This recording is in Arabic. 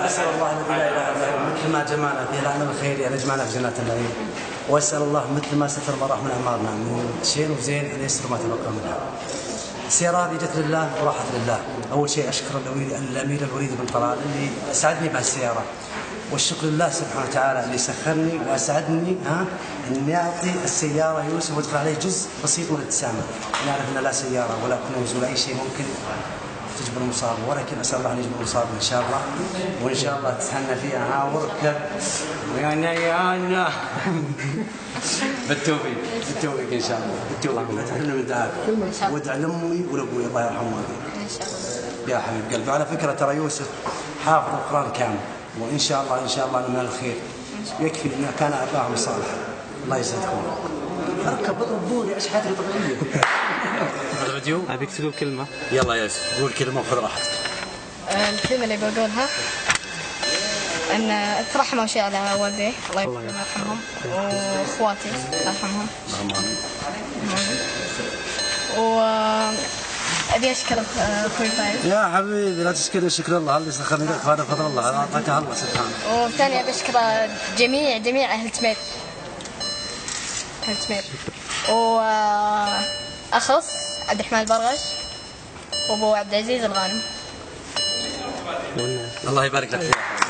أسأل الله الذي لا إله إلا هو مثل ما جمعنا في الأعمال الخيرية أن يجمعنا في جنات النعيم، وأسأل الله مثل ما ستر ما راح من أعمارنا من شين وزين أن يستر ما تبقى منها. السيارة هذه جت لله وراحت لله. أول شيء أشكر الأمير الوليد بن طلال اللي أسعدني بهالسيارة، والشكر لله سبحانه وتعالى اللي سخرني وأسعدني أني أعطي السيارة يوسف وأدخل عليه جزء بسيط من الابتسامة. نعرف أن لا سيارة ولا كنوز ولا أي شيء ممكن تجبر المصاب، ولكن أسأل الله أن يجبر المصاب إن شاء الله، وإن شاء الله تتهنى فيها واركب ويانا بالتوفيق بالتوفيق إن شاء الله بالتوفيق. فتحنا من دعاء وادع لأمي ولأبوي الله يرحمهم إن شاء الله يا حبيب قلبي. على فكرة ترى يوسف حافظ القرآن كامل، وإن شاء الله إن شاء الله من الخير يكفي إنه كان أباهم صالحا. الله يسعدكم. اركب اضربوني عيش حياتي طبيعية. هذا فيديو؟ أبيك تقول كلمة. يلا يا يوسف قول كلمة وخذ راحتك. الكلمة اللي بقولها أن اترحموا شيء على والدي الله يرحمهم وأخواتي الله يرحمهم. وأبي أشكر أخوي فايز. يا حبيبي لا تشكر، شكر الله اللي سخرني لك، هذا فضل الله أعطاك الله سبحانه. وثاني أبي أشكر جميع أهل تمير وأخص عبد الرحمن البرغش وأبو عبد العزيز الغانم. الله يبارك لك فيها.